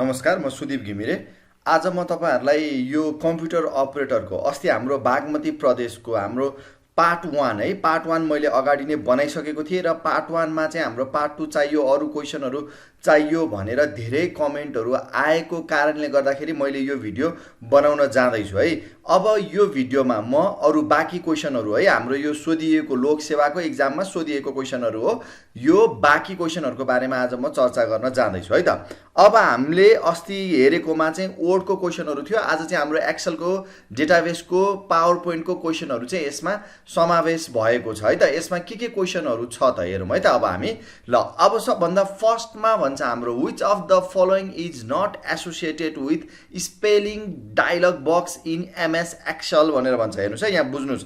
नमस्कार, म सुदीप घिमिरे। आज म तपाईहरुलाई यो कम्प्युटर अपरेटरको अस्ति हाम्रो बागमती प्रदेशको हाम्रो पार्ट 1 है, पार्ट 1 मैले अगाडि नै बनाइसकेको थिएँ र पार्ट 1 मा चाहिँ हाम्रो पार्ट 2 चाहियो, अरु क्वेशनहरु चाहियो भनेर धेरै कमेन्टहरु आएको कारणले गर्दाखेरि मैले यो भिडियो बनाउन जाँदै छु है। अब यो भिडियोमा म अरु बाँकी क्वेशनहरु है, हाम्रो यो सोधिएको लोक सेवाको एक्जाममा सोधिएको क्वेशनहरु हो, यो बाँकी क्वेशनहरुको बारेमा आज म चर्चा गर्न जाँदै छु है त। अब हामीले अस्ति हेरेकोमा चाहिँ वर्डको क्वेशनहरु थियो, आज चाहिँ हाम्रो एक्सेलको डेटाबेसको पावर पोइन्टको क्वेशनहरु चाहिँ यसमा समावेश भएको छ है त। यसमा के क्वेशनहरु छ त हेरौँ है त। अब हामी अब सबभन्दा फर्स्टमा भन्छ हाम्रो which of the following is not associated with spelling dialog box in MS Excel भनेर भन्छ। हेर्नुस् है, यहाँ बुझ्नुस्,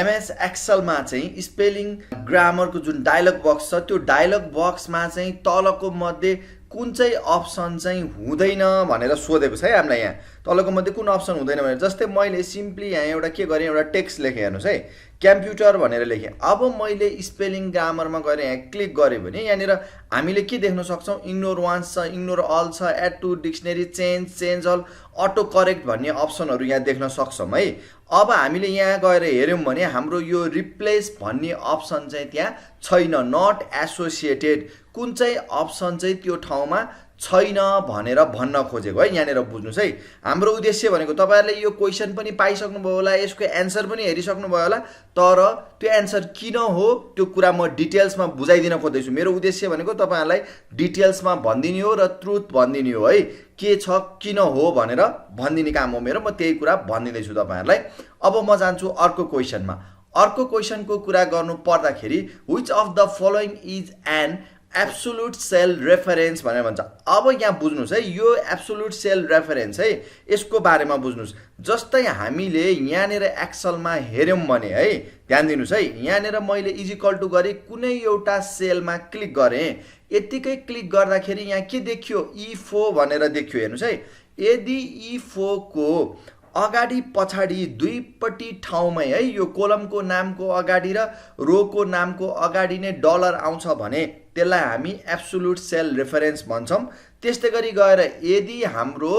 MS Excel मा चाहिँ स्पेलिङ ग्रामरको जुन डायलग बक्स छ, त्यो डायलग बक्समा चाहिँ तलको मध्ये कुन चाहिँ अप्सन चाहिँ हुँदैन भनेर सोधेको छ है हामीलाई। यहाँ तलको मध्ये कुन अप्सन हुँदैन भनेर, जस्तै मैले सिम्पली यहाँ एउटा के गरेँ, एउटा टेक्स्ट लेखेँ। हेर्नुस् है, कम्प्युटर भनेर लेखेँ। अब मैले स्पेलिङ ग्रामरमा गएर यहाँ क्लिक गरेँ भने यहाँनिर हामीले के देख्न सक्छौँ, इग्नोर वान्स छ, इग्नोर अल छ, add to dictionary, change all, autocorrect भन्ने अप्सनहरु यहाँ देख्न सक्छौँ है। अब हामीले यहाँ गएर हेर्यौं भने हाम्रो यो रिप्लेस भन्ने अप्सन चाहिँ त्यहाँ छैन, नट एसोसिएटेड। कुन चाहिँ अप्सन चाहिँ त्यो ठाउँमा छैन भनेर भन्न खोजेको है। यहाँनिर बुझ्नुस् है, हाम्रो उद्देश्य भनेको तपाईहरुले यो क्वेशन पनि पाइसक्नु भयो होला, यसको एन्सर पनि हेरिसक्नु भयो होला, तर त्यो एन्सर किन हो त्यो कुरा म डिटेल्समा बुझाइदिन खोज्दैछु। मेरो उद्देश्य भनेको तपाईहरुलाई डिटेल्समा भनिदिने हो र ट्रुथ भनिदिने हो है, के छ किन हो भनेर भनिदिने काम हो मेरो। म त्यही कुरा भनिदिँदै छु तपाईहरुलाई। अब म जान्छु अर्को क्वेशनमा। अर्को क्वेशनको कुरा गर्नु पर्दाखेरि which of the following is an absolute cell reference भनेर भन्छ। अब यहाँ बुझ्नुस् है, यो एब्सोल्युट सेल रेफरेन्स है, यसको बारेमा बुझ्नुस्। जस्तै हामीले यहाँनिर एक्सेलमा हेर्यौं भने है, ध्यान दिनुस् है, यहाँनिर मैले इज इक्वल टु गरे कुनै एउटा सेलमा क्लिक गरेँ, यतिकै क्लिक गर्दाखेरि यहाँ के देखियो, E4 भनेर देखियो। हेर्नुस् है, यदि E4 को अगाडि पछाडि दुईपट्टि ठाउँमै है, यो कोलमको नामको अगाडि र रोको नामको अगाडि नै डलर आउँछ भने त्यसलाई हामी एब्सोल्युट सेल रेफरेन्स भन्छौं। त्यस्तै गरी गएर यदि हाम्रो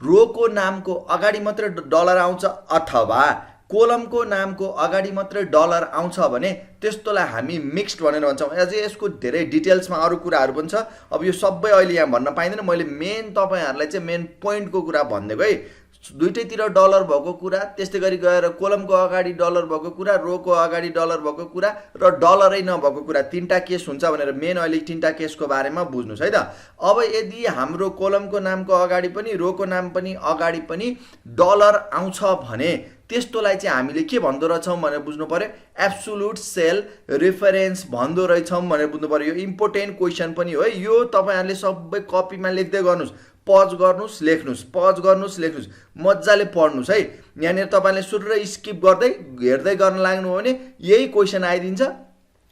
रोको नामको अगाडि मात्र डलर आउँछ अथवा कोलमको नामको अगाडि मात्र डलर आउँछ भने त्यस्तोलाई हामी मिक्स्ड भनेर भन्छौं। अझै यसको धेरै डिटेल्समा अरु कुराहरु पनि छ, अब यो सबै अहिले यहाँ भन्न पाइँदैन। मैले मेन तपाईहरुलाई चाहिँ मेन पोइन्टको कुरा भन्देको है, दुईटैतिर डलर भएको कुरा, त्यस्तै गरी गएर कोलमको अगाडि डलर भएको कुरा, रोको अगाडि डलर भएको कुरा र डलरै नभएको कुरा, तीनटा केस हुन्छ भनेर मेन अहिले तीनटा केसको बारेमा बुझ्नुस् है त। अब यदि हाम्रो कोलमको नामको अगाडि पनि रोको नाम पनि अगाडि पनि डलर आउँछ भने त्यस्तोलाई चाहिँ हामीले के भन्दो रहेछौं भनेर बुझ्नु पर्यो, एब्सोल्युट सेल रेफरेन्स भन्दो रहेछौं भनेर बुझ्नु पर्यो। यो इम्पोर्टेन्ट क्वेशन पनि हो है, यो तपाईहरुले सबै कपीमा लेख्दै गर्नुस्, पज गर्नुस्, लेख्नुस्, पज गर्नुस्, लेख्नुस्, मज्जाले पढ्नुस् है। यहाँनिर तपाईले सुरुरै स्किप गर्दै हेर्दै गर्न लाग्नु हो भने यही क्वेशन आइदिन्छ,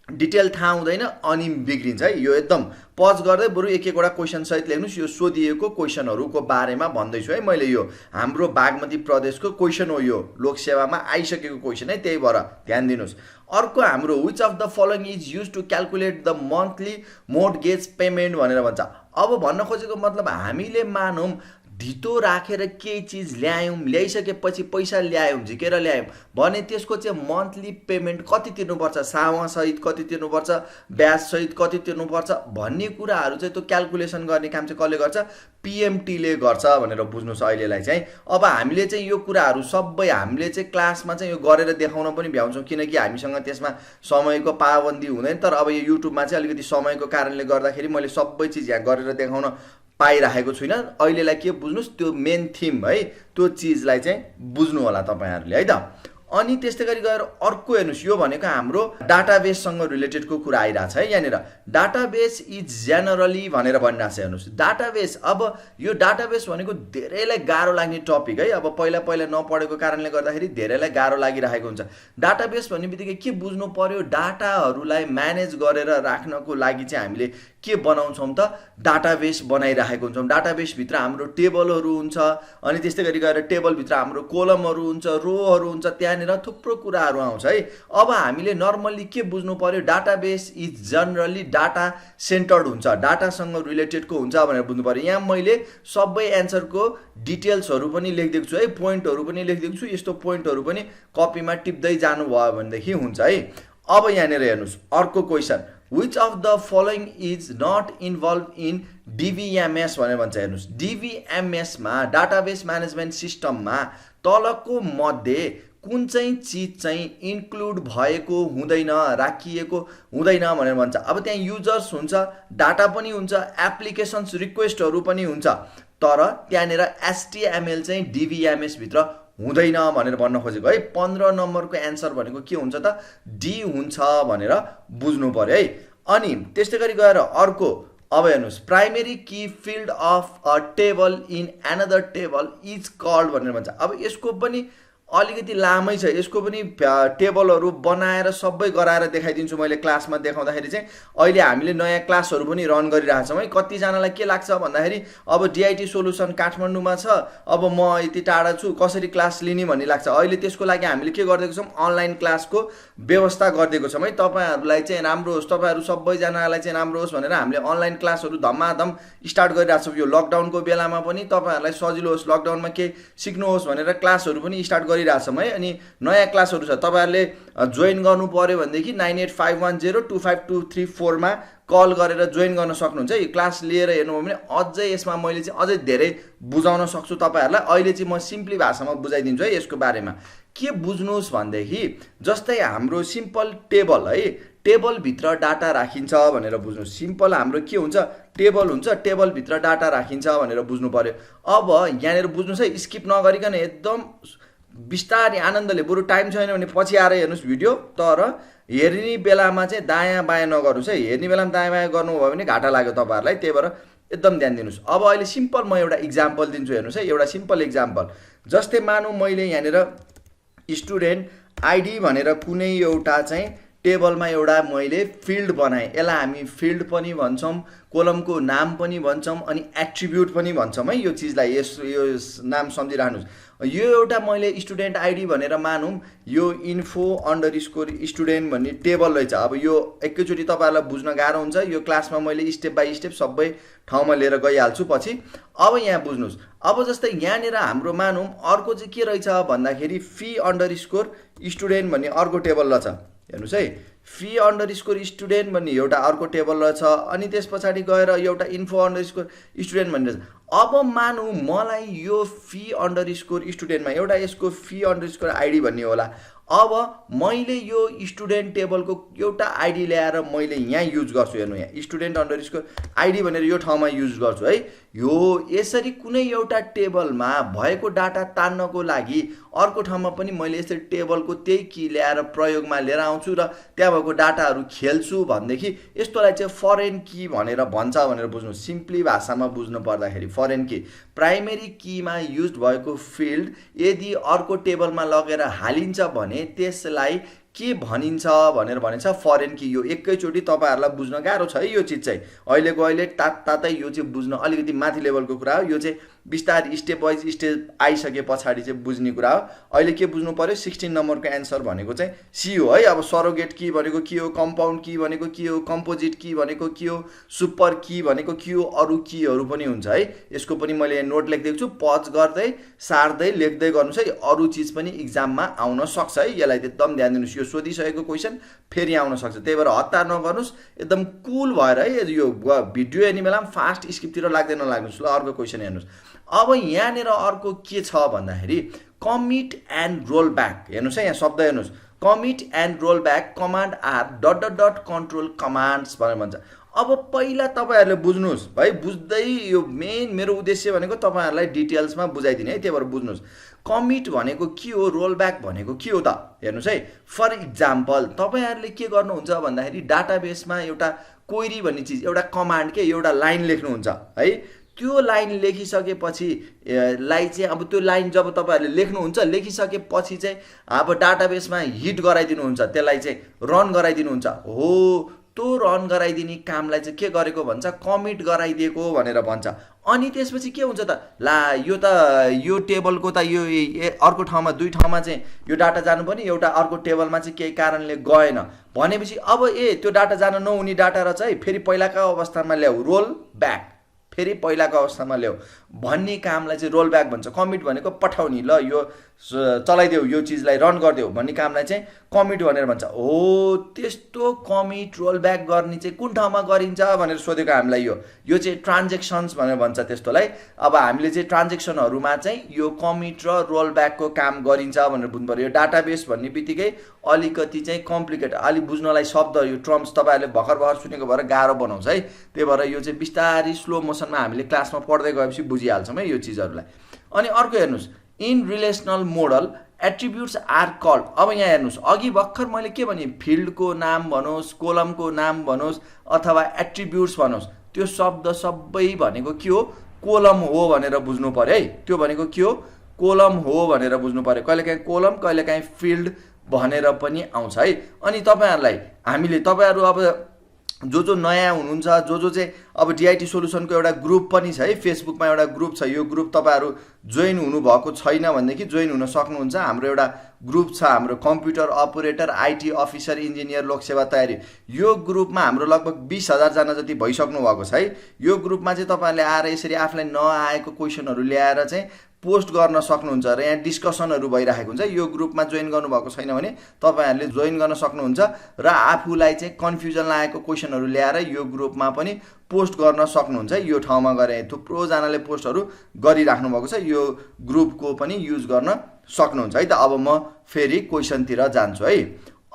डिटेल थाहा हुँदैन अनि बिग्रिन्छ है। यो एकदम पज गर्दै बरु एक एकवटा क्वेशन सहित लेख्नुस्। यो सोधिएको क्वेशनहरुको बारेमा भन्दैछु है मैले। यो हाम्रो बागमती प्रदेशको क्वेशन हो, यो लोक सेवामा आइसकेको क्वेशन है, त्यही भएर ध्यान दिनुस्। अर्को हाम्रो which of the following is used to calculate the monthly mortgage payment भनेर भन्छ। अब भन्न खोजेको मतलब हामीले मानौं धितो राखेर केही चीज ल्यायौं, ल्याइसकेपछि पैसा ल्यायौं, झिकेर ल्यायौं भने त्यसको चाहिँ मन्थली पेमेन्ट कति तिर्नुपर्छ, सावा सहित कति तिर्नुपर्छ, ब्याज सहित कति तिर्नुपर्छ भन्ने कुराहरु चाहिँ त्यो क्याल्कुलेसन गर्ने काम चाहिँ कसले गर्छ, पीएमटी ले गर्छ भनेर बुझ्नुस् अहिलेलाई चाहिँ। अब हामीले चाहिँ यो कुराहरु सबै हामीले चाहिँ क्लासमा चाहिँ यो गरेर देखाउन पनि भ्याउँछौं, किनकि हामीसँग त्यसमा समयको पाबन्दी हुँदैन। तर अब यो युट्युबमा चाहिँ अलिकति समयको कारणले गर्दाखेरि मैले सबै चीज यहाँ गरेर देखाउन पाइराखेको छैन। अहिलेलाई के बुझ्नुस्, त्यो मेन थीम है, त्यो चीजलाई चाहिँ बुझ्नु होला तपाईहरुले है त। अनि त्यस्तै गरी गएर अर्को हेर्नुस्, यो भनेको हाम्रो डाटाबेससँग रिलेटेडको कुरा आइराछ है। यहाँनिर डाटाबेस इज जनरली भनेर भनिराछ। हेर्नुस्, डाटाबेस, अब यो डाटाबेस भनेको धेरैलाई गाह्रो लाग्ने टपिक है। अब पहिला पहिला नपढेको कारणले गर्दाखेरि धेरैलाई गाह्रो लागिरहेको हुन्छ। डाटाबेस भन्ने बित्तिकै के बुझ्नु पर्यो, डाटाहरुलाई म्यानेज गरेर राख्नको लागि चाहिँ हामीले के बनाउँछौँ त डाटाबेस बनाइराखेको हुन्छौँ। डाटाबेसभित्र हाम्रो टेबलहरू हुन्छ, अनि त्यस्तै गरी गएर टेबलभित्र हाम्रो कोलमहरू हुन्छ, रोहरू हुन्छ, त्यहाँनिर थुप्रो कुराहरू आउँछ है। अब हामीले नर्मल्ली के बुझ्नु पर्यो, database is generally data centred हुन्छ, डाटासँग रिलेटेडको हुन्छ भनेर बुझ्नु पर्यो। यहाँ मैले सबै एन्सरको डिटेल्सहरू पनि लेखिदिएको छु है, पोइन्टहरू पनि लेखिदिएको छु। यस्तो पोइन्टहरू पनि कपीमा टिप्दै जानुभयो भनेदेखि हुन्छ है। अब यहाँनिर हेर्नुहोस् अर्को question, which of the following is not involve in DBMS भनेर भन्छ। हेर्नुहोस् डिबिएमएसमा डाटाबेस म्यानेजमेन्ट सिस्टममा तलको मध्ये कुन चाहिँ चिज चाहिँ इन्क्लुड भएको हुँदैन, राखिएको हुँदैन भनेर भन्छ। अब त्यहाँ युजर्स हुन्छ, डाटा पनि हुन्छ, एप्लिकेसन्स रिक्वेस्टहरू पनि हुन्छ, तर त्यहाँनिर एचटिएमएल चाहिँ डिबिएमएस भित्र हुँदैन भनेर भन्न खोजेको है। 15 नम्बरको एन्सर भनेको के हुन्छ त, डी हुन्छ भनेर बुझ्नु पर्यो है। अनि त्यस्तै गरी गएर अर्को, अब हेर्नुहोस् primary key field of a table in another table is called भनेर भन्छ। अब यसको पनि अलिकति लामै छ, यसको पनि टेबलहरू बनाएर सबै गराएर देखाइदिन्छु मैले क्लासमा देखाउँदाखेरि चाहिँ। अहिले हामीले नयाँ क्लासहरू पनि रन गरिरहेछौँ है। कतिजनालाई के लाग्छ भन्दाखेरि अब डिआइटी सोल्युसन काठमाडौँमा छ, अब म यति टाढा छु, कसरी क्लास लिने भन्ने लाग्छ। अहिले त्यसको लागि हामीले के गरिदिएको छौँ, अनलाइन क्लासको व्यवस्था गरिदिएको छौँ है। तपाईँहरूलाई चाहिँ राम्रो होस्, तपाईँहरू सबैजनालाई चाहिँ राम्रो होस् भनेर हामीले अनलाइन क्लासहरू धमाधम स्टार्ट गरिरहेको छौँ। यो लकडाउनको बेलामा पनि तपाईँहरूलाई सजिलो होस्, लकडाउनमा के सिक्नुहोस् भनेर क्लासहरू पनि स्टार्ट गरिरहेछौँ है। अनि नयाँ क्लासहरू छ, तपाईँहरूले जोइन गर्नु पर्यो भनेदेखि 9851025234 मा कल गरेर जोइन गर्न सक्नुहुन्छ है। क्लास लिएर हेर्नुभयो भने अझै यसमा मैले चाहिँ अझै धेरै बुझाउन सक्छु तपाईँहरूलाई। अहिले चाहिँ म सिम्पली भाषामा बुझाइदिन्छु है यसको बारेमा। के बुझ्नुहोस् भनेदेखि जस्तै हाम्रो सिम्पल टेबल है, टेबलभित्र डाटा राखिन्छ भनेर बुझ्नुहोस्। सिम्पल हाम्रो के हुन्छ, टेबल हुन्छ, टेबलभित्र डाटा राखिन्छ भनेर बुझ्नु पर्यो। अब यहाँनिर बुझ्नुहोस् है, स्किप नगरिकन एकदम बिस्तारै आनन्दले, बरु टाइम छैन भने पछि आएर हेर्नुहोस् भिडियो, तर हेर्ने बेलामा चाहिँ दायाँ बायाँ नगर्नुहोस् है। हेर्ने बेलामा दायाँ बायाँ गर्नुभयो भने घाटा लाग्यो तपाईँहरूलाई, त्यही भएर एकदम ध्यान दिनुहोस्। अब अहिले सिम्पल म एउटा इक्जाम्पल दिन्छु, हेर्नुहोस् है, एउटा सिम्पल इक्जाम्पल। जस्तै मानौँ मैले यहाँनिर स्टुडेन्ट आइडी भनेर कुनै एउटा चाहिँ टेबलमा एउटा मैले फिल्ड बनाएँ, यसलाई हामी फिल्ड पनि भन्छौँ, कोलमको नाम पनि भन्छौँ, अनि एट्रिब्युट पनि भन्छौँ है। यो चिजलाई यो नाम सम्झिराख्नुहोस्। यो एउटा मैले स्टुडेन्ट आइडी भनेर मानौँ, यो इन्फो अन्डरस्कोर स्टुडेन्ट भन्ने टेबल रहेछ। अब यो एकैचोटि तपाईँहरूलाई बुझ्न गाह्रो हुन्छ, यो क्लासमा मैले स्टेप बाई स्टेप सबै ठाउँमा लिएर गइहाल्छु पछि। अब यहाँ बुझ्नुहोस्, अब जस्तै यहाँनिर हाम्रो मानौँ अर्को चाहिँ के रहेछ भन्दाखेरि फी अन्डरस्कोर स्टुडेन्ट भन्ने अर्को टेबल रहेछ। हेर्नुहोस् है, फी अन्डरस्कोर स्टुडेन्ट भन्ने एउटा अर्को टेबल रहेछ, अनि त्यस पछाडि गएर एउटा इन्फो अन्डरस्कोर स्टुडेन्ट भन्ने रहेछ। अब मानौँ मलाई यो फी अन्डरस्कोर स्टुडेन्टमा एउटा यसको फी अन्डरस्कोर आइडी भन्ने होला। अब मैले यो स्टुडेन्ट टेबलको एउटा आइडी ल्याएर मैले यहाँ युज गर्छु। हेर्नु यहाँ स्टुडेन्ट अन्डरस्कोर आइडी भनेर यो ठाउँमा युज गर्छु है। यो यसरी कुनै एउटा टेबलमा भएको डाटा तान्नको लागि अर्को ठाउँमा पनि मैले यसरी टेबलको त्यही की ल्याएर प्रयोगमा लिएर आउँछु र त्यहाँ भएको डाटाहरू खेल्छु भनेदेखि यस्तोलाई चाहिँ फरेन की भनेर भन्छ भनेर बुझ्नु। सिम्पली भाषामा बुझ्नु पर्दाखेरि फरेन की प्राइमेरी कीमा युज भएको फिल्ड यदि अर्को टेबलमा लगेर हालिन्छ भने त्यसलाई के भनिन्छ भनेर भनिन्छ फरेन की। यो एकैचोटि तपाईहरुलाई बुझ्न गाह्रो छ है यो चीज चाहिँ। अहिलेको अहिले तातै यो चाहिँ बुझ्न अलिकति माथि लेभलको कुरा हो। यो चाहिँ बिस्तारै स्टेप वाइज स्टेप आइसके पछाडी चाहिँ बुझ्ने कुरा हो। अहिले के बुझ्नु पर्यो 16 नम्बरको आन्सर भनेको चाहिँ सी हो है। अब सरोगेट की भनेको के हो, कम्पाउन्ड की भनेको के हो, कम्पोजिट की भनेको के हो, सुपर की भनेको के हो, अरु कीहरु पनि हुन्छ है। यसको पनि मैले नोट लेख्दै छु, पज गर्दै सार्दै लेख्दै गर्नुस् है। अरु चीज पनि एक्जाममा आउन सक्छ है। यसलाई एकदम ध्यान दिनुस्, यो सोधिसकेको क्वेशन फेरि आउन सक्छ। त्यही भएर हतार नगर्नुस्, एकदम कुल भएर है यो भिडियो हेर्ने बेलामा फास्ट स्किपतिर लाग्दै नलाग्नुस्। ल अर्को क्वेशन हेर्नुस्। अब यहाँनिर अर्को के छ भन्दाखेरि कमिट एन्ड रोल ब्याक। हेर्नुस् है यहाँ शब्द हेर्नुस्, commit and roll back command are dot dot dot control commands भनेर भन्छ। अब पहिला तपाईहरुले बुझ्नुस् भाइ, बुझ्दै यो मेन मेरो उद्देश्य भनेको तपाईहरुलाई डिटेल्समा बुझाइदिने है। त्यही भएर बुझ्नुस् कमिट भनेको के हो, रोल ब्याक भनेको के हो त हेर्नुस् है। फर इक्जाम्पल तपाईहरुले के गर्नुहुन्छ भन्दाखेरि डाटाबेसमा एउटा क्वेरी भन्ने चीज, एउटा कमान्ड के एउटा लाइन लेख्नुहुन्छ है। त्यो लाइन लेखिसकेपछि लाई चाहिँ अब त्यो लाइन जब तपाईहरुले लेख्नुहुन्छ, लेखिसकेपछि चाहिँ अब डाटाबेसमा हिट गराइदिनुहुन्छ, त्यसलाई चाहिँ रन गराइदिनुहुन्छ हो। जस्तो रन गराइदिने कामलाई चाहिँ के गरेको भन्छ, कमिट गराइदिएको भनेर भन्छ। अनि त्यसपछि के हुन्छ त, ला यो टेबलको त यो अर्को ठाउँमा दुई ठाउँमा चाहिँ यो डाटा जानुपर्ने, एउटा अर्को टेबलमा चाहिँ केही कारणले गएन भनेपछि अब त्यो डाटा जान नहुने डाटा र चाहिँ फेरि पहिलाको अवस्थामा ल्याऊ, रोल ब्याक, फेरि पहिलाको अवस्थामा ल्याऊ भन्ने कामलाई चाहिँ रोल ब्याक भन्छ। कमिट भनेको पठाउने, ल यो चलाइदेऊ, यो चिजलाई रन गरिदेऊ भन्ने कामलाई चाहिँ कमिट भनेर भन्छ। हो त्यस्तो कमिट रोल ब्याक गर्ने चाहिँ कुन ठाउँमा गरिन्छ भनेर सोधेको हामीलाई। यो चाहिँ ट्रान्जेक्सन्स भनेर भन्छ त्यसलाई। अब हामीले चाहिँ ट्रान्जेक्सनहरूमा चाहिँ यो कमिट र रोल ब्याकको काम गरिन्छ भनेर बुझ्नु पर्यो। यो डाटाबेस भन्ने बित्तिकै अलिकति चाहिँ कम्प्लिकेट, अलिक बुझ्नलाई शब्द यो टर्म्स तपाईँहरूले भर्खर सुनेको भएर गाह्रो बनाउँछ है। त्यही भएर यो चाहिँ बिस्तारै स्लो मोसनमा हामीले क्लासमा पढ्दै गएपछि बुझिहाल्छौँ है यो चिजहरूलाई। अनि अर्को हेर्नुहोस्, in relational model attributes are called. अब यहाँ हेर्नुहोस्, अघि भर्खर मैले के भने, फिल्डको नाम भनोस्, कोलमको नाम भनोस् अथवा एट्रिब्युट्स भनोस्, त्यो शब्द सबै भनेको के हो, कोलम हो भनेर बुझ्नु पर्यो है। त्यो भनेको के हो, कोलम हो भनेर बुझ्नु पर्यो। कहिलेकाहीँ कोलम कहिलेकाहीँ फिल्ड भनेर पनि आउँछ है। अनि तपाईँहरू अब जो नयाँ हुनुहुन्छ, जो चाहिँ अब डिआइटी सोल्युसनको एउटा ग्रुप पनि छ है, फेसबुकमा एउटा ग्रुप छ। यो ग्रुप तपाईँहरू जोइन हुनुभएको छैन भनेदेखि जोइन हुन सक्नुहुन्छ। हाम्रो एउटा ग्रुप छ, हाम्रो computer operator IT officer engineer Lok Sewa तयारी। यो ग्रुपमा हाम्रो लगभग 20,000 जना जति भइसक्नु भएको छ है। यो ग्रुपमा चाहिँ तपाईँहरूले आएर यसरी आफूलाई नआएको क्वेसनहरू ल्याएर चाहिँ पोस्ट गर्न सक्नुहुन्छ र यहाँ डिस्कसनहरू भइरहेको हुन्छ। यो ग्रुपमा जोइन गर्नुभएको छैन भने तपाईँहरूले जोइन गर्न सक्नुहुन्छ र आफूलाई चाहिँ कन्फ्युजन लागेको क्वेसनहरू ल्याएर यो ग्रुपमा पनि पोस्ट गर्न सक्नुहुन्छ। यो ठाउँमा गएर थुप्रोजनाले पोस्टहरू गरिराख्नु भएको छ, यो ग्रुपको पनि युज गर्न सक्नुहुन्छ है त। अब म फेरि क्वेसनतिर जान्छु है।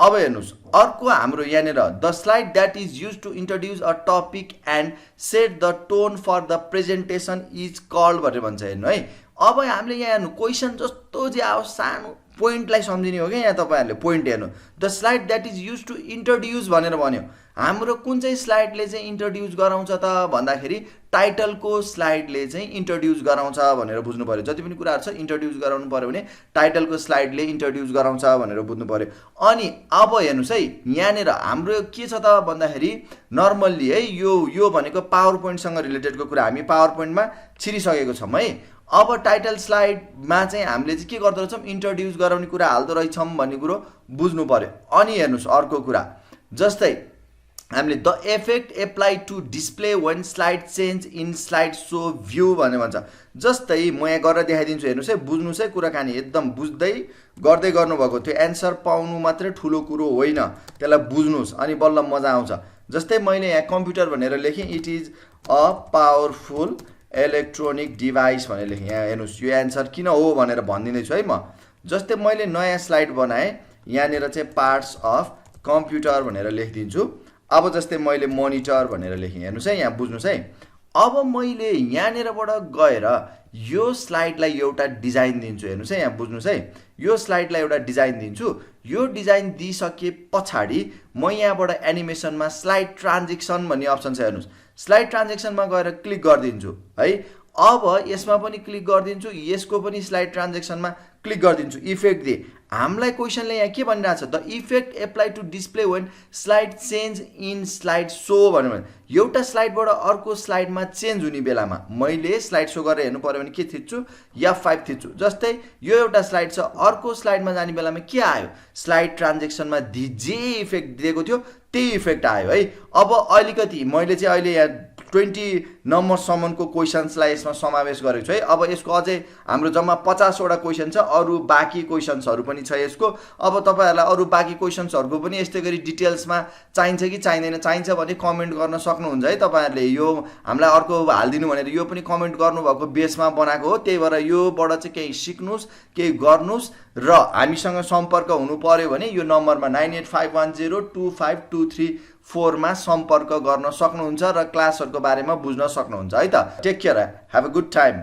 अब हेर्नुहोस्, अर्को हाम्रो यहाँनिर the slide that is use to introduce a topic and set the tone for the presentation is called भनेर भन्छ। हेर्नु है, अब हामीले यहाँ हेर्नु क्वेसन जस्तो जे आओस् सानो पोइन्टलाई सम्झिने हो क्या। यहाँ तपाईँहरूले पोइन्ट हेर्नु, the slide that is use to introduce भनेर भन्यो। हाम्रो कुन चाहिँ स्लाइडले चाहिँ इन्ट्रोड्युस गराउँछ त भन्दाखेरि टाइटलको स्लाइडले चाहिँ इन्ट्रोड्युस गराउँछ भनेर बुझ्नु पर्यो। जति पनि कुराहरू छ इन्ट्रोड्युस गराउनु पर्यो भने टाइटलको स्लाइडले इन्ट्रोड्युस गराउँछ भनेर बुझ्नु पर्यो। अनि अब हेर्नुहोस् है, यहाँनिर हाम्रो के छ त भन्दाखेरि नर्मल्ली है यो भनेको पावर पोइन्टसँग रिलेटेडको कुरा हामी पावर पोइन्टमा छिरिसकेको छौँ है। अब टाइटल स्लाइडमा चाहिँ हामीले चाहिँ के गर्दो रहेछौँ, इन्ट्रोड्युस गराउने कुरा हाल्दो रहेछौँ भन्ने कुरो बुझ्नु पर्यो। अनि हेर्नुहोस् अर्को कुरा, जस्तै हामीले the effect apply to display when slide change in slide show view भन्ने भन्छ। जस्तै म यहाँ गरेर देखाइदिन्छु, हेर्नुहोस् है, बुझ्नुहोस् है, कुराकानी एकदम बुझ्दै गर्दै गर्नुभएको। त्यो एन्सर पाउनु मात्रै ठुलो कुरो होइन, त्यसलाई बुझ्नुहोस् अनि बल्ल मजा आउँछ। जस्तै मैले यहाँ कम्प्युटर भनेर लेखेँ, it is a powerful electronic device भनेर लेखेँ। यहाँ हेर्नुहोस्, यो एन्सर किन हो भनेर भनिदिँदैछु है म। जस्तै मैले नयाँ स्लाइड बनाएँ, यहाँनिर चाहिँ पार्ट्स अफ कम्प्युटर भनेर लेखिदिन्छु। अब जस्तै मैले मोनिटर भनेर लेखेँ, हेर्नुहोस् है, यहाँ बुझ्नुहोस् है। अब मैले यहाँनिरबाट गएर यो स्लाइडलाई एउटा डिजाइन दिन्छु, हेर्नुहोस् है, यहाँ बुझ्नुहोस् है, यो स्लाइडलाई एउटा डिजाइन दिन्छु। यो डिजाइन दिइसके पछाडि म यहाँबाट एनिमेसनमा स्लाइड ट्रान्जेक्सन भन्ने अप्सन छ, हेर्नुहोस्, स्लाइड ट्रान्जेक्सनमा गएर क्लिक गरिदिन्छु है। अब यसमा पनि क्लिक गरिदिन्छु, यसको पनि स्लाइड ट्रान्जेक्सनमा क्लिक गरिदिन्छु, इफेक्ट दिए। हामीलाई क्वेसनले यहाँ के भनिरहेको छ, the effect apply to display when slide change in slide show भन्यो भने एउटा स्लाइडबाट अर्को स्लाइडमा चेन्ज हुने बेलामा मैले स्लाइड सो गरेर हेर्नु पर्यो भने के थिच्छु, F5 थिच्छु। जस्तै यो एउटा स्लाइड छ, अर्को स्लाइडमा जाने बेलामा के आयो, स्लाइड ट्रान्जेक्सनमा जे इफेक्ट दिएको थियो त्यही इफेक्ट आयो है। अब अलिकति मैले चाहिँ अहिले यहाँ 20 नम्बरसम्मको क्वेसन्सलाई यसमा समावेश गरेको छु है। अब यसको अझै हाम्रो जम्मा 50वटा क्वेसन छ, अरू बाँकी क्वेसन्सहरू पनि छ यसको। अब तपाईँहरूलाई अरू बाँकी क्वेसन्सहरूको पनि यस्तै गरी डिटेल्समा चाहिन्छ कि चाहिँदैन, चाहिन्छ भने कमेन्ट गर्न सक्नुहुन्छ है तपाईँहरूले। यो हामीलाई अर्को हालिदिनु भनेर यो पनि कमेन्ट गर्नुभएको बेसमा बनाएको हो। त्यही भएर योबाट चाहिँ केही सिक्नुहोस्, केही गर्नुहोस् र हामीसँग सम्पर्क हुनु पर्यो भने यो नम्बरमा 9851025234 मा सम्पर्क गर्न सक्नुहुन्छ र क्लासहरूको बारेमा बुझ्न सक्नुहुन्छ है त। Take care, have a good time.